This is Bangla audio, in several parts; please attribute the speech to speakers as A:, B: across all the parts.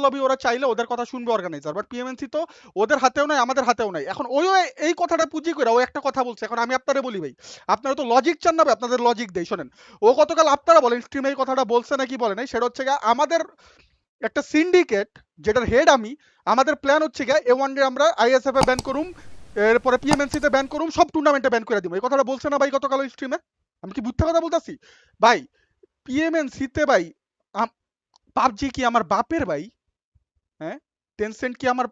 A: লবি ওরা চাইলে ওদের কথা শুনবে অর্গানাইজার, বাট পিএমএনসি তো ওদের হাতেও নাই আমাদের হাতেও নাই। এখন ওই এই কথাটা পুঁজি করে ও একটা কথা বলছে, এখন আমি আপনারে বলি ভাই, আপনারা তো লজিক চান না ভাই, আপনাদের লজিক দেই শোনেন। ও গতকাল আপনারা বলেন স্ট্রিমে এই কথাটা বলছে নাকি বলে নাই, সেটা হচ্ছে আমাদের একটা সিন্ডিকেট যেটার হেড আমি, আমাদের প্ল্যান হচ্ছে এ ওয়ান ডে আমরা আইএসএফ এ ব্যান করুম, এরপরে পিএমএনসি তে ব্যান করুম, সব টুর্নামেন্টে ব্যান করে দিব। এই কথাটা বলছে না ভাই গতকাল স্ট্রিমে? আমি কি বুঝতে কথা বলতাছি ভাই? পিএমএনসি তে ভাই পাবজি কি আমার বাপের ভাই? হ্যাঁ, টেনসেন্ট কি আমার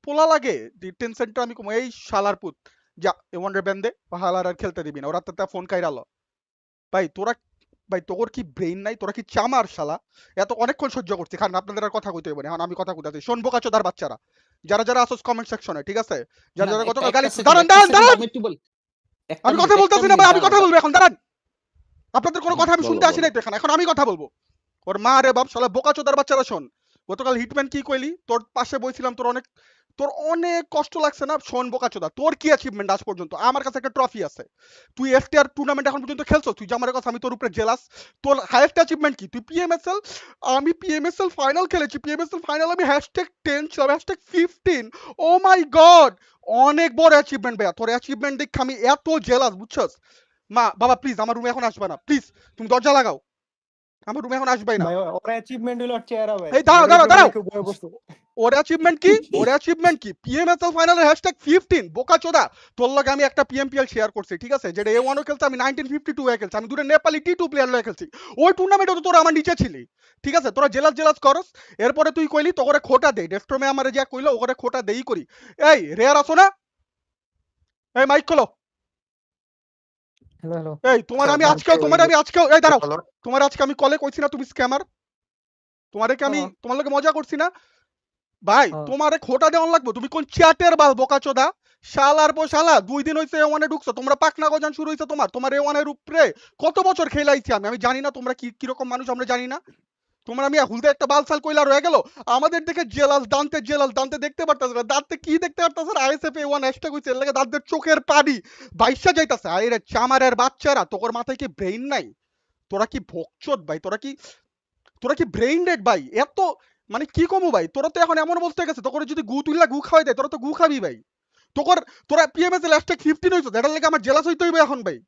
A: পোলা লাগে? টেনসেন্টটা আমি কম এই শালার পুত, যা এ ওয়ান ডে ব্যান দে, হালার আর খেলতে দিবি না, ওরা তো ফোন কাইরালো। ভাই তোরা, ভাই তোর কি ব্রেইন নাই? তোরা কি চামার শালা? এত অনেকক্ষণ সহ্য করছি, খান আপনাদের আর কথা কইতে হবে না, এখন আমি কথা কইতাছি। শোন বোকাচোদার বাচ্চারা, যারা যারা আসোস কমেন্ট সেকশনে, ঠিক আছে? যারা
B: না
A: যারা
B: একটা
A: গতকাল গালি,
B: একটা সেকেন্ড
A: দাঁড়ান
B: একটা
A: দাঁড়ান
B: সেকেন্ড
A: দাঁড়ান,
B: আমি একটু বলি, একটা
A: আমি কথা
B: মিনিট একটা
A: বলতাছি না
B: মিনিট
A: ভাই, আমি কথা
B: দাঁড়াও।
A: বলবো এখন, দাঁড়ান। আপনাদের কোনো কথা আমি
B: বলো
A: শুনতে আসি
B: বলো।
A: নাই তো এখানে, এখন আমি কথা বলবো। ওর মা রে বাপ শালা বোকাচোদার বাচ্চারা শোন, গতকাল হিটম্যান কি কইলি? তোর পাশে বইছিলাম, তোর অনেক কষ্ট লাগছে না? শোন বোকাচোদা, তোর কি অ্যাচিভমেন্ট আজ পর্যন্ত? আমার কাছে একটা ট্রফি আছে। তুই এফটিআর টুর্নামেন্ট এখন পর্যন্ত খেলছো, তুই জামার কথা, আমি তোর উপরে জেলাস। তোর হাইয়েস্ট অ্যাচিভমেন্ট কি? তুই পিএমএসএল, আমি পিএমএসএল ফাইনাল খেলেছি, পিএমএসএল ফাইনাল আমি #10 ছিলাম, #15। ও মাই গড, অনেক বড় অ্যাচিভমেন্ট ভাইয়া। তোর অ্যাচিভমেন্ট দেখে আমি এত জেলাস, বুঝছস? মা বাবা প্লিজ আমার রুমে এখন আসবে না, প্লিজ তুমি দরজা লাগাও, আমার রুমে এখন আসবেই না।
C: ভাই ওর অ্যাচিভমেন্ট হলো চেহারা ভাই,
A: এই দাঁড়াও
C: যেটার
A: দাঁড়াও
C: উপরে
A: দাঁড়াও,
C: রেখে বয়ে বসতো।
A: ওর অ্যাচিভমেন্ট কি? ওর অ্যাচিভমেন্ট কি? পিএমএসএল ফাইনালের #15 বোকাচোদা। তোর লগে আমি একটা পিএমপিএল শেয়ার করছি, ঠিক আছে? যেটা A1 ও খেলছে, আমি 1952 এ খেলছি, আমি দুটো নেপালি T2 প্লেয়ার লয়ে খেলছি। ওই টুর্নামেন্টে তো তোরা আমার নিচে ছিলি, ঠিক আছে? তোরা জেলাস জেলাস করস। এরপরে তুই কইলি তোরে খোটা দেই, ডেস্ট্রমে আমারে যা কইলো ওরে খোটা দেই করি। এই রেয়ার আসো না? এই মাইক খোলো।
C: হ্যালো হ্যালো
A: এই তোমার আমি আজকেও, এই দাঁড়াও, তোমার আজকে আমি কলে কইছি না তুমি স্ক্যামার? তোমারে কি আমি তোমার লগে মজা করছি না ভাই? তোমারে খোটা দেওয়ান লাগবে? তুমি কোন চ্যাটের বাল বোকাচোদা? শালার পর শালা 2 দিন হইছে এ1 এ ঢুকছো, তোমরা পাকনা গজান শুরু হইছে তোমার এ1 এর উপরে কত বছর খেলাইছি আমি জানি না তোমরা কি কিরকম মানুষ, আমরা জানি না। তোমরা আমি হুলদে একটা বালসাল কইলা রয়ে গেল, আমাদের দেখে জেলাস দান্তে দেখতে পারতাছ না, দাঁতে কি দেখতে পারতাছ না? আইএসএফ A1 হ্যাশট্যাগ হইছে, এর লাগে দাঁতের চোখের পানি বাইসা যাইতাছে। আরে চামারের বাচ্চারা, তোর মাথায় কি ব্রেইন নাই? তোরা কি ভোকচোদ ভাই? তোরা কি ব্রেইন ডেড ভাই? এত মানে কি কমু ভাই? তোরা তো এখন এমন অবস্থা হয়ে গেছে, তোর যদি গু তুইলা গু খাওয়াই দেয়, তোরা তো গু খাবি ভাই। তোরা পিএমএস এর #15 হইছো, এটার লাগে আমার জেলাস হইতে হইবে এখন ভাই।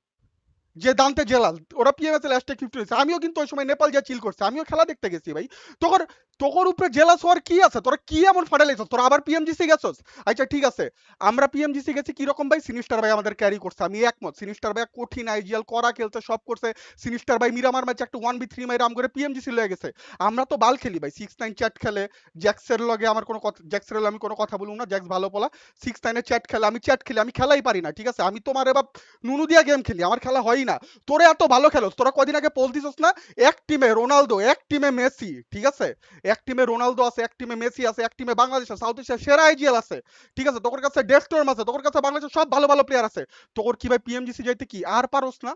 A: যে দান্তে জেলাল, ওরা পিএমএস এর #15 হইছে, আমিও কিন্তু ওই সময় নেপাল যা চিল করছি, আমিও খেলা দেখতে গেছি ভাই। তোর তোর উপরে জেলাস হওয়ার কি আছে? তোরা কি এমন ফাটাইছিস? তোরা আবার পিএমজিসি গেছস? আচ্ছা ঠিক আছে, আমরা পিএমজিসি গেছি কি রকম ভাই? সিনিস্টার ভাই আমাদের ক্যারি করছে, আমি একমত। সিনিস্টার ভাই কঠিন আইজিএল করা খেলছে, সব করছে। সিনিস্টার ভাই মিরামার ম্যাচে একটা 1v3 মাইরা আম করে পিএমজিসি লয়ে গেছে। আমরা তো বাল খেলি ভাই, 6-9 চ্যাট খেলে। জ্যাক্সের লগে আমার কোনো কথা, জ্যাক্সের লগে আমি কোনো কথা বলবো না, জ্যাক্স ভালো পোলা। 6-9 এ চ্যাট খেলে, আমি চ্যাট খেলি, আমি খেলাই পারি না, ঠিক আছে? আমি তোমার এবার নুনু দিয়া গেম খেলি, আমার খেলা হয়ই না। তোরে এত ভালো খেলোস, তোরা কদিন আগে পোস্ট দিছস না, এক টিমে রোনালদো, এক টিমে মেসি, ঠিক আছে? এক টিমে রোনালদো আছে, এক টিমে মেসি আছে, এক টিমে বাংলাদেশ আছে, সাউথ এশিয়ার সেরা আইজিএল আছে, ঠিক আছে? তোর কাছে ডেস্টর্ম আছে, তোর কাছে বাংলাদেশের সব ভালো ভালো প্লেয়ার আছে। তোর কি ভাই পিএমজিসি যাইতে কি আর পারোস না?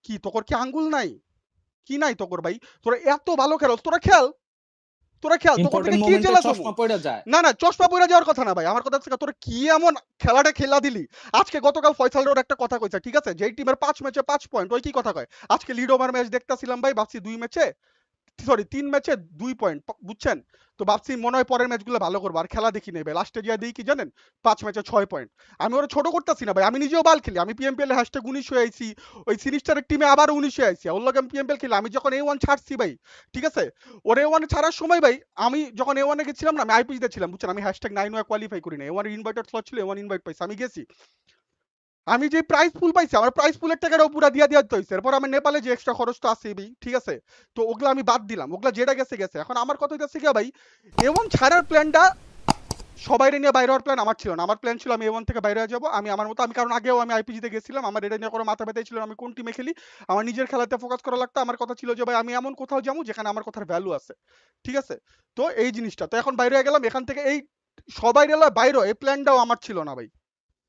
A: কি তোর কি আঙ্গুল নাই? কি নাই তোর ভাই? তোরা এত ভালো খেলোস, তোরা খেল, তোরা খেল, তোর থেকে
B: ইম্পর্টেন্ট
A: কি
B: মোমেন্টে
A: জেলাস হবো?
B: চশমা পড়ে যায়।
A: না না, চশমা পইরা যাওয়ার কথা না ভাই, আমার কথা হচ্ছে তোরা কি এমন খেলাটা খেলা দিলি? আজকে গতকাল ফয়সাল রোড একটা কথা কইছে, ঠিক আছে? যেই টিমের 5 ম্যাচে 5 পয়েন্ট, ওই কি কথা কয়? আজকে লিড ওভার ম্যাচ দেখতাছিলাম ভাই, ভাবছি 2 ম্যাচে, সরি 3 ম্যাচে 2 পয়েন্ট, বুঝছেন? তো ভাবছি মনে হয় পরের ম্যাচগুলো ভালো করবো, আর খেলা দেখি নেই ভাই। লাস্টে গিয়ে দিই কি জানেন? 5 ম্যাচে 6 পয়েন্ট। আমি ওরা ছোট করতেছি না ভাই, আমি নিজেও বাল খেলি, আমি পিএমপিএল এ #19 হয়ে আইছি, ওই সিনিস্টারের টিমে আবার 19 হয়ে আইছি, ওর লগে আমি পিএমপিএল খেলি। আমি যখন A1 ছাড়ছি ভাই, ঠিক আছে? ওর A1 ছাড়ার সময় ভাই, আমি যখন A1 এ গেছিলাম না, আমি আইপিজি তে ছিলাম, বুঝছেন? আমি #9 হয়ে কোয়ালিফাই করি না, A1 এর ইনভাইটেড স্লট ছিল, A1 ইনভাইট পাইছি, আমি গেছি। আমি যে প্রাইস পুল পাইছি, আমার প্রাইস পুলের টাকাটাও পুরা দিয়া দিয়া হইছে। এরপর আমার নেপালে যে এক্সট্রা খরচ তো আছেই ভাই, ঠিক আছে? তো ওগুলা আমি বাদ দিলাম, ওগুলা যেটা গেছে গেছে। এখন আমার কথা হইতাছে কি ভাই, A1 ছাড়ার প্ল্যানটা সবাইরে নিয়ে বাইরে হওয়ার প্ল্যান আমার ছিল না। আমার প্ল্যান ছিল আমি A1 থেকে বাইরে হয়ে যাবো, আমি আমার মতো। আমি কারণ আগেও আমি আইপিজি তে গেছিলাম, আমার এটা নিয়ে কোনো মাথা ব্যথাই ছিল না আমি কোন টিমে খেলি। আমার নিজের খেলাতে ফোকাস করা লাগতো। আমার কথা ছিল যে ভাই আমি এমন কোথাও যাবো যেখানে আমার কথার ভ্যালু আছে, ঠিক আছে? তো এই জিনিসটা তো এখন বাইরে হয়ে গেলাম, এখান থেকে এই সবাইরে লয় বাইরে, এই প্ল্যানটাও আমার ছিল না ভাই।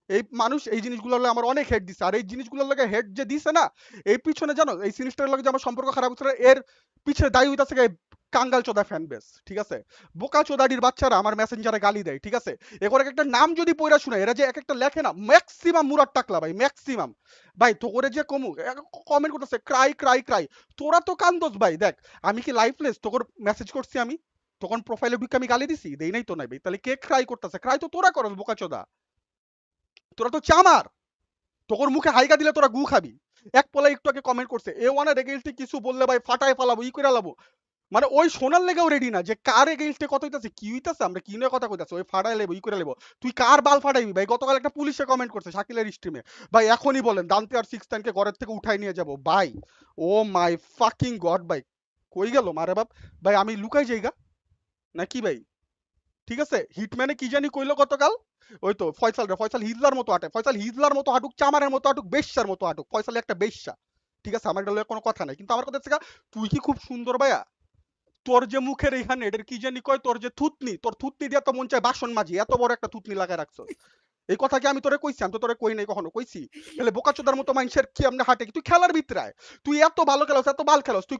A: এই মানুষ এই জিনিসগুলোর লাগে আমার অনেক হেড দিছে, আর এই জিনিসগুলোর লাগে হেড যে দিছে না, এই পিছনে জানো এই সিনিস্টারের লাগে যে আমার সম্পর্ক খারাপ হচ্ছে, এর পিছনে দায়ী হইতাছে এই কাঙ্গাল চোদা ফ্যান বেস, ঠিক আছে? বোকা চোদাডির বাচ্চারা আমার মেসেঞ্জারে গালি দেয়, ঠিক আছে? এগুলো একটা নাম যদি পয়রা শুনে, এরা যে এক একটা লেখে না, ম্যাক্সিমাম মুরাদ টাকলা ভাই, ম্যাক্সিমাম। ভাই তো করে যে কমু কমেন্ট করতেছে ক্রাই ক্রাই ক্রাই, তোরা তো কান্দোস ভাই। দেখ আমি কি লাইফলেস তোর মেসেজ করছি আমি? তখন প্রোফাইলে ঢুকে আমি গালি দিছি? দেই নাই তো নাই ভাই। তাহলে কে ক্রাই করতেছে? ক্রাই তো তোরা করস বোকাচোদা। তোরা তো চামার। তোর মুখে হাইগা দিলে তোরা গু খাবি। এক পলা একটু আগে কমেন্ট করছে A1 এর এগেইনস্টে কিছু বললে ভাই ফাটায় ফালাবো, ই কইরা লাবো। মানে ওই শোনার লেগেও রেডি না যে কার এগেইনস্টে কত হইতাছে, কি হইতাছে, আমরা কি নিয়ে কথা কইতাছে, ওই ফাটায় লেবো, ই করে লেবো। তুই কার বাল ফাটাইবি ভাই? গতকাল একটা পুলিশে কমেন্ট করছে শাকিলের স্ট্রিমে, ভাই এখনই বলেন দান্তে আর 6 কে ঘরের থেকে উঠাই নিয়ে যাবো ভাই। ও মাই ফাকিং গড ভাই, কই গেল মারে বাপ? ভাই আমি লুকাই যাইগা নাকি ভাই? ঠিক আছে, হিটম্যানে কি জানি কইলো গতকাল, ওই তো ফয়সাল হিজলার মতো আটে, ফয়সাল হিজলার মতো আটুক, চামারের মতো আটুক, বেশ্যার মতো আটুক, ফয়সাল একটা বেশ্যা। ঠিক আছে, আমার এটা লইয়া কোনো কথা নাই, কিন্তু আমার কথা হচ্ছে তুই কি খুব সুন্দর ভাইয়া? তোর যে মুখের এইখানে এটার কি জানি কয়, তোর যে থুতনি, তোর থুতনি দিয়ে তো মন চায় বাসন মাজি, এত বড় একটা থুতনি লাগায় রাখছস। এই কথা কি আমি তোরে কইছি? আমি তো তোরে কই নাই কখনো, কইছি? তাহলে বোকাচোদার মতো মানুষের কি আমনে হাঁটে কি? তুই খেলার ভিতরে আয়। তুই এত ভালো খেলোস, এত বাল খেলোস, তুই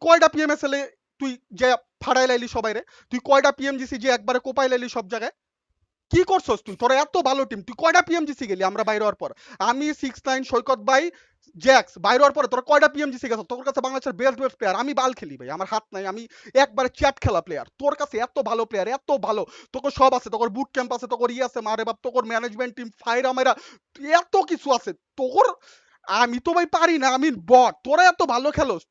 A: কয়টা পিএমএসএল এ তুই যে ফাড়াই লাইলি সবাই রে? তুই কয়টা পিএমজিসি যে একবারে কোপাই লাইলি সব জায়গায়? কি করছস তুই? তোরা এত ভালো টিম, তুই কয়টা পিএমজিসি গেলি আমরা বাইরে হওয়ার পর? আমি 6ix9ine সৈকত ভাই জ্যাক্স বাইরে হওয়ার পরে তোরা কয়টা পিএমজিসি গেছ? তোর কাছে বাংলাদেশের বেস্ট প্লেয়ার, আমি বাল খেলি ভাই, আমার হাত নাই, আমি একবারে চ্যাট খেলা প্লেয়ার। তোর কাছে এত ভালো প্লেয়ার, এত ভালো, তোর সব আছে, তোর বুট ক্যাম্প আছে, তোর ই আছে, মারে বাপ, তোর ম্যানেজমেন্ট টিম ফাইরা মাইরা এত কিছু আছে তোর। আমি তো ভাই পারি না, আমি বট। তোরা এত ভালো খেলোস,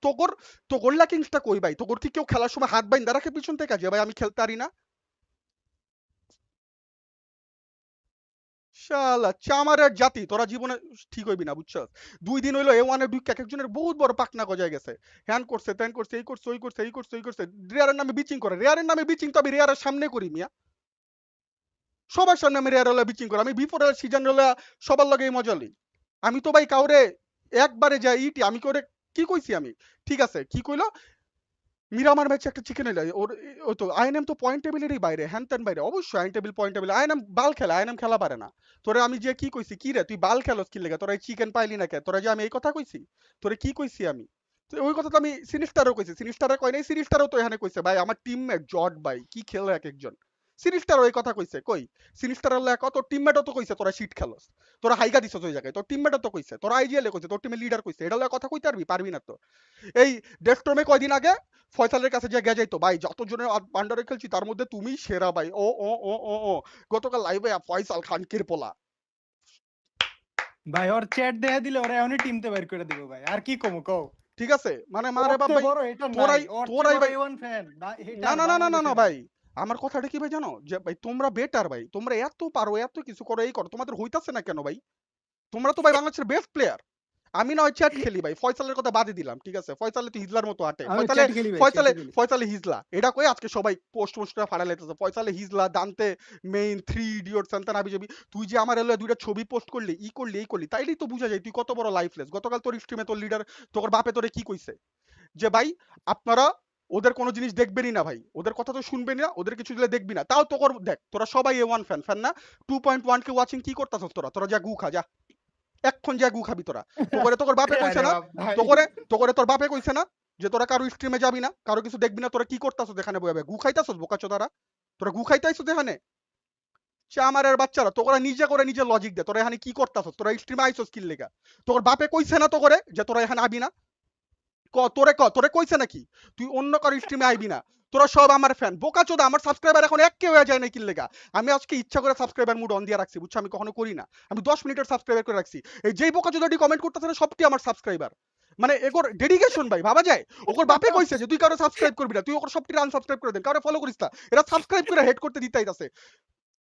A: তোর ল্যাকিংসটা কই ভাই? তোর কি কেউ খেলার সময় হাত বাইন্দা রাখে পিছন থেকে যে ভাই আমি খেলতে পারি না? শালা চামারের জাতি, তোরা জীবনে ঠিক হইবি না, বুঝছস? 2 দিন হইলো A1 এর ঢুকে এক একজনের বহুত বড় পাকনা গজায় গেছে। হ্যান করছে, ত্যান করছে, এই করছে, ওই করছে, এই করছে, এই করছে। রিয়ারের নামে বিচিং করে। রিয়ারের নামে বিচিং তো আমি রিয়ারের সামনে করি মিয়া। সবার সামনে আমি রিয়ারের হলে বিচিং করি। আমি বিফোর সিজন হলে সবার লগেই মজা লই। আমি তো ভাই কাউরে একবারে যাই ইটি, আমি কাউরে কি কইছি আমি? ঠিক আছে, কি কইলো? মিরামার ম্যাচে একটা চিকেন এলে ওর, ও তো আইএনএম তো পয়েন্ট টেবিলেরই বাইরে, হ্যান ত্যান বাইরে। অবশ্যই আইন টেবিল পয়েন্ট টেবিল, আইএনএম বাল খেলা, আইএনএম খেলা পারে না। তোরে আমি যে কি কইছি, কি রে তুই বাল খেলোস কি লেগে? তোরা এই চিকেন পাইলি না কে? তোরা যে আমি এই কথা কইছি, তোরে কি কইছি আমি? তো ওই কথা তো আমি সিনিস্টারও কইছি, সিনিস্টারে কয় নাই, সিনিস্টারও তো এখানে কইছে ভাই আমার টিমমেট জট ভাই কি খেলে এক একজন। সিনিস্টারও এই কথা কইছে, কই সিনিস্টার হলো এক, তোর টিমমেটও তো কইছে তোরা শিট খেলোস, তোরা হাইগা দিছস ওই জায়গায়, তোর টিমমেটও তো কইছে, তোরা আইজিএল এ কইছে, তোর টিমের লিডার কইছে, এটা হলো কথা কইতে পারবি? পারবি না তো। এই ডেস্ট্রমে কয়দিন আগে ফয়সালের কাছে যে গেজাইতো ভাই, যতজনের আন্ডারে খেলছি তার মধ্যে তুমি সেরা ভাই। ও ও ও ও ও গতকাল লাইভে ফয়সাল খানকির পোলা।
C: ভাই ওর চ্যাট দেখা দিলে ওরা এখনই টিমতে বের করে দিব ভাই, আর কি কমু কও?
A: ঠিক আছে, মানে মারে বাপ ভাই,
C: বড় এটা
A: তোরাই
C: নাই, ওর
A: তোরাই
C: চেয়ে
A: ভাই।
C: বড় A1 ফ্যান না
A: না
C: হেটার
A: না না না না না
C: বাংলাদেশে
A: ভাই,
C: নাই।
A: আমার কথাটা কি ভাই জানো, যে ভাই তোমরা বেটার ভাই, তোমরা এত পারো, এত কিছু করো, এই করো, তোমাদের হইতাছে না কেন ভাই? তোমরা তো ভাই বাংলাদেশের বেস্ট প্লেয়ার। আমি না ওই চ্যাট খেলি ভাই, ফয়সালের কথা বাদই দিলাম, ঠিক আছে? ফয়সালে তো হিজলার মতো আটে,
C: আমি
A: ফয়সালে
C: চ্যাট খেলি ভাই,
A: ফয়সালে
C: চ্যাটে খেলি।
A: ফয়সালে হিজলা, এটা কই আজকে সবাই পোস্ট ফাড়া লাইতেছে, ফয়সালে হিজলা, দান্তে মেইন, 3 ইডিয়ট, সান্তান হাবিজাবি। তুই যে আমার এলো দুইটা ছবি পোস্ট করলি, ই করলি, এই করলি, তাইলেই তো বুঝা যায় তুই কত বড় লাইফলেস। গতকাল তোর স্ট্রিমে তোর লিডার, তোর বাপে তোরে কি কইছে? যে ভাই আপনারা ওদের কোনো জিনিস দেখবেনই না ভাই, ওদের কথা তো শুনবেন না, ওদের কিছু দিলে দেখবি না। তাও তোর দেখ, তোরা সবাই A1 ফ্যান না? 2.1 কে ওয়াচিং কি করতাছস তোরা? তোরা যা গু খা যা, এক্ষণ যা গু খাবি তোরা। তোর বাপে কইছে
C: আরে
A: না?
C: বাপ ভাই,
A: তোর বাপে কইছে না যে তোরা কারো স্ট্রিমে যাবি না, কারো কিছু দেখবি না? তোরা কি করতাছস এখানে বইবে? গু খাইতাছস বোকাচোদারা? তোরা গু খাইতাইছস এখানে? চামারের বাচ্চারা, তোরা নিজে করে নিজে লজিক দে, তোরা এখানে কি করতাছস? তোরা স্ট্রিমে আইছস কি লেগা? তোর বাপে কইছে না তো করে যে তোরা এখানে আবি না? তোরে কইছে নাকি তুই অন্য কারো স্ট্রিমে আইবি না? তোরা সব আমার ফ্যান বোকাচোদা। আমার সাবস্ক্রাইবার এখন এক কে হয়ে যায় না কি লেগা? আমি আজকে ইচ্ছা করে সাবস্ক্রাইবার মুড অন দিয়ে রাখছি, বুঝছো? আমি কখনো করি না, আমি 10 মিনিটের সাবস্ক্রাইবার করে রাখছি। এই যেই বোকাচোদাটি কমেন্ট করতেছে না, সবটি আমার সাবস্ক্রাইবার। মানে এগোর ডেডিকেশন ভাই, ভাবা যায়? ওকর বাপে কইছে যে তুই কারো সাবস্ক্রাইব করবি না, তুই ওকর সবটি আনসাবস্ক্রাইব করে দেন, কারো ফলো করিস না, এরা সাবস্ক্রাইব করে হেড করতে দিতে আইতাছে।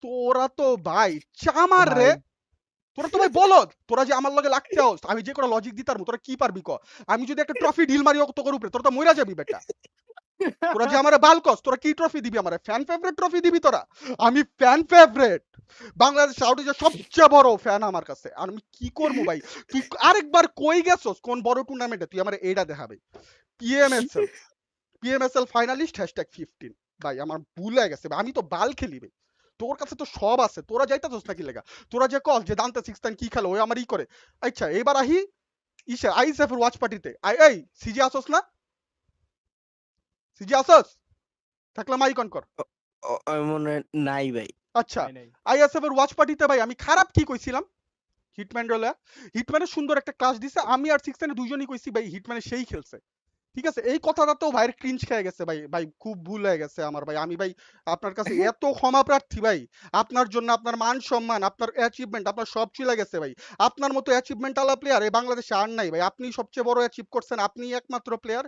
A: তোরা তো ভাই চামার
C: ভাই
A: রে, তোরা তো ভাই বলদ। তোরা যে আমার লগে লাগতে আস, আমি যে কোনো লজিক দিতার মু, তোরা কি পারবি ক? আমি যদি একটা ট্রফি ঢিল মারি তোর উপরে, তোরা তো মইরা যাবি বেটা। তোরা যে আমারে বালকস, তোরা কি ট্রফি দিবি আমারে? ফ্যান ফেভারিট ট্রফি দিবি তোরা? আমি ফ্যান ফেভারিট, বাংলাদেশ আউটে সবচেয়ে বড় ফ্যান আমার কাছে। আর আমি কি করবো ভাই? তুই আরেকবার কই গেছস কোন বড় টুর্নামেন্টে? তুই আমারে এইটা দেখাবে। পিএমএসএল, পিএমএসএল ফাইনালিস্ট #15 ভাই, আমার ভুল হয়ে গেছে ভাই, আমি তো বাল খেলি ভাই। তোর কাছে তো সব আছে, তোরা যাইতাছস নাকি লেগা? তোরা যে কল যে দান্তে 6 কি খেলো, ওই আমার ই করে। আচ্ছা এবার আহি ইসে আইএসএফ এর ওয়াচ পার্টিতে। এই সিজি আসস না? সিজি আসস? থাকলে মাইক অন কর।
B: আমি মনে হয় নাই ভাই।
A: আচ্ছা,
C: নাই নাই।
A: আইএসএফ এর ওয়াচ পার্টিতে ভাই আমি খারাপ কি কইছিলাম? হিটম্যান রোলে হিটম্যানের সুন্দর একটা ক্লাস দিছে, আমি আর 6 দুইজনই কইছি ভাই হিটম্যানের সেই খেলছে। ঠিক আছে, এই কথাটা তো ভাইয়ের ক্রিঞ্জ খেয়ে গেছে ভাই, ভাই খুব ভুল হয়ে গেছে আমার ভাই। আমি ভাই আপনার কাছে এত ক্ষমা প্রার্থী ভাই, আপনার জন্য আপনার মান সম্মান, আপনার অ্যাচিভমেন্ট, আপনার সব চলে গেছে ভাই। আপনার মতো অ্যাচিভমেন্ট আলা প্লেয়ার এই বাংলাদেশে আর নাই ভাই। আপনি সবচেয়ে বড় অ্যাচিভ করছেন, আপনি একমাত্র প্লেয়ার,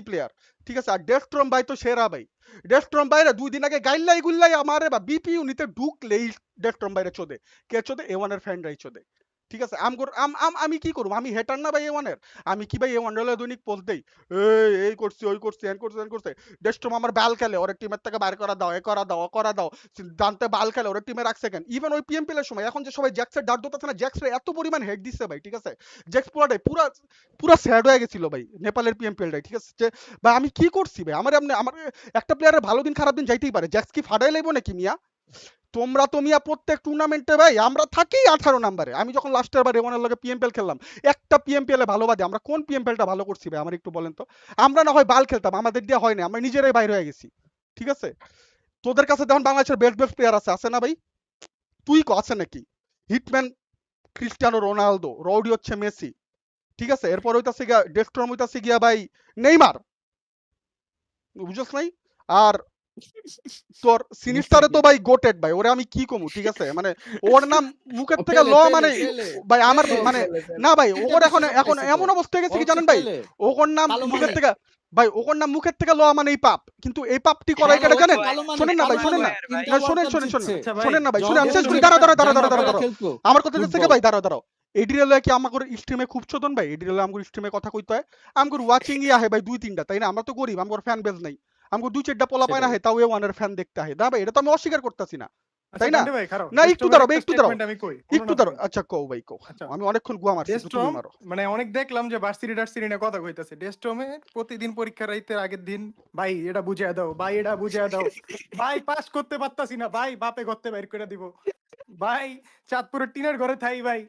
A: প্লেয়ার। ঠিক আছে, আর ডেস্ট্রম ভাই তো সেরা ভাই। ডেস্ট্রম ভাইরা 2 দিন আগে গাইল্লাই গুল্লাই আমারে বা বিপিইউ নিতে ঢুকলেই ডেস্ট্রম ভাইরা চোদে। কে চোদে? এ1 এর ফ্যানরাই চোদে। ঠিক আছে, আমি কি করব? আমি হেটার না ভাই এ1 এর। আমি কি ভাই এ1 এর দৈনিক পোস্ট দেই? এই করছি, ওই করছি, এন করছে, এন করছে। ডেস্ট্রম আমার বাল খেলে, ওরে টিমের থেকে বাইর করা দাও, এ করা দাও, ও করা দাও। দান্তে বাল খেলে, ওরে টিমে রাখছে কেন? ইভেন ওই পিএমপিএল এর সময় এখন যে সবাই জ্যাক্সের ডাক দিতেছে না, জ্যাক্সরে এত পরিমাণ হেড দিচ্ছে ভাই, ঠিক আছে? জ্যাক্স পুরাটাই পুরা স্যাড হয়ে গেছিল ভাই নেপালের পিএমপিএলটাই, ঠিক আছে? যে ভাই আমি কি করছি ভাই? আমার একটা প্লেয়ারের ভালো দিন খারাপ দিন যাইতেই পারে, জ্যাক্স কি ফাটাই লাইবো নাকি মিয়া? তোমরা তো মিয়া প্রত্যেক টুর্নামেন্টে ভাই আমরা থাকি 18 নাম্বারে। আমি যখন লাস্টের বার এমনের লগে পিএমপিএল খেললাম, একটা পিএমপিএল এ ভালো বাদে আমরা কোন পিএমপিএলটা ভালো করছি ভাই আমার একটু বলেন তো? আমরা না হয় বাল খেলতাম, আমাদের দিয়ে হয় না, আমরা নিজেরাই বাইরে হয়ে গেছি। ঠিক আছে, তোদের কাছে দেখুন বাংলাদেশের বেস্ট বেস্ট প্লেয়ার আছে না ভাই? তুই কো আছে নাকি? হিটম্যান ক্রিস্টিয়ানো রোনালদো, রৌডি হচ্ছে মেসি। ঠিক আছে, এরপর হইতাছে গিয়া ডেস্ট্রম হইতাছে গিয়া ভাই নেইমার, বুঝছস নাই? আর তোর সিনিস্টারে তো ভাই গোটেড ভাই, ওরে আমি কি কমু? ঠিক আছে, মানে ওর নাম মুখের থেকে ল মানে ভাই আমার মানে না ভাই, ওর এখন এখন এমন অবস্থা হয়ে গেছে কি জানেন ভাই? ওর নাম মুখের থেকে ভাই, ওর নাম মুখের থেকে ল মানে এই পাপ, কিন্তু এই পাপটি করাই কেটে জানেন? শোনেন না ভাই, শোনেন না, শোনেন না ভাই, শুনে আমি শেষ করি। দাঁড়াও আমার কথা দিচ্ছে ভাই, দাঁড়াও। এডিরেল কি আমাদের স্ট্রিমে খুব চোদন ভাই, এডিরেল আমাদের স্ট্রিমে কথা কইতে হয়, আমাদের ওয়াচিং ই আহে ভাই 2-3টা, তাই না? আমরা তো গরিব, আমাদের ফ্যান বেজ নাই, আমাকে 2-4টা পোলা পায় না, তাও এ1 এর ফ্যান দেখতে হয় না ভাই, এটা তো আমি অস্বীকার করতেছি না, তাই না? না একটু দাঁড়াও, একটু দাঁড়াও। আচ্ছা কও ভাই কও, আমি অনেকক্ষণ গুয়া মারছি, তুমি মারো।
C: মানে অনেক দেখলাম যে ভার্সিটি টার্সিটি নিয়ে কথা কইতাছে। ডেস্টমে প্রতিদিন পরীক্ষার রাইতের আগের দিন ভাই এটা বুঝিয়ে দাও, ভাই এটা বুঝিয়ে দাও, ভাই পাস করতে পারতাছি না, ভাই বাপে করতে বাইর করে দিব, ভাই চাঁদপুরের টিনের ঘরে থাই, ভাই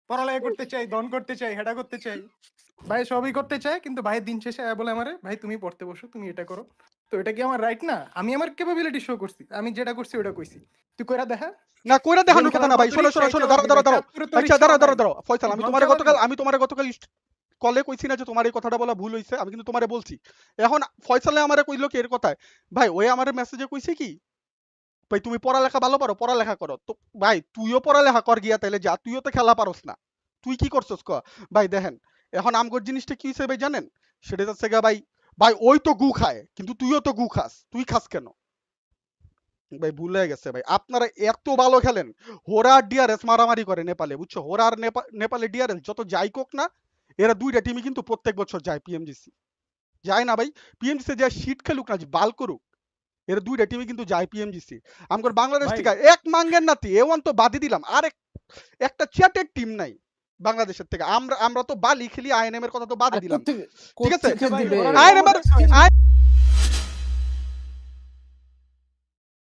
C: পড়ালেখা করতে চাই, দন করতে চাই, হেডা করতে চাই, ভাই সবই করতে চায়, কিন্তু ভাই দিন শেষে বলে আমারে ভাই তুমি পড়তে বসো, তুমি এটা করো। তো এটা কি আমার রাইট না? আমি আমার ক্যাপাবিলিটি শো করছি, আমি যেটা করছি ওটা কইছি, তুই কইরা দেখা।
A: না কইরা দেখানোর কথা না ভাই, শোনো দাঁড়াও। আচ্ছা দাঁড়াও ফয়সাল, আমি তোমারে গতকাল কলে কইছি না যে তোমার এই কথাটা বলা ভুল হইছে? আমি কিন্তু তোমারে বলছি। এখন ফয়সালে আমারে কইলো কি এর কথায়, ভাই ওই আমারে মেসেজে কইছে কি ভাই তুমি পড়ালেখা ভালো পারো, পড়ালেখা করো। তো ভাই তুইও পড়ালেখা কর গিয়া, তাইলে যা, তুইও তো খেলা পারোস না, তুই কি করছস ক? ভাই দেখেন এখন আমগর জিনিসটা কি হইছে ভাই জানেন? সেটা হচ্ছে গা ভাই, ভাই ওই তো গু খায়, কিন্তু তুইও তো গু খাস, তুই খাস কেন? ভাই ভুলে গেছে ভাই, আপনারা এত ভালো খেলেন। হোরা আর ডিআরএস মারামারি করে নেপালে, বুঝছো? হোরা আর নেপালে ডিআরএস যত যাই কোক না, এরা দুইটা টিমই কিন্তু প্রত্যেক বছর যায় পিএমজিসি, যায় না ভাই? পিএমজিসি যায় শীত খেলুক না বাল করুক, এরা দুইটা টিমই কিন্তু যায় পিএমজিসি। আমগর বাংলাদেশ থেকে এক মাঙ্গের নাতি এ1 তো বাদই দিলাম, আর একটা চ্যাটের টিম নাই বাংলাদেশের থেকে। আমরা তো বালি খেলি, আইএনএম এর কথা তো বাদই দিলাম, ঠিক আছে? আইএনএম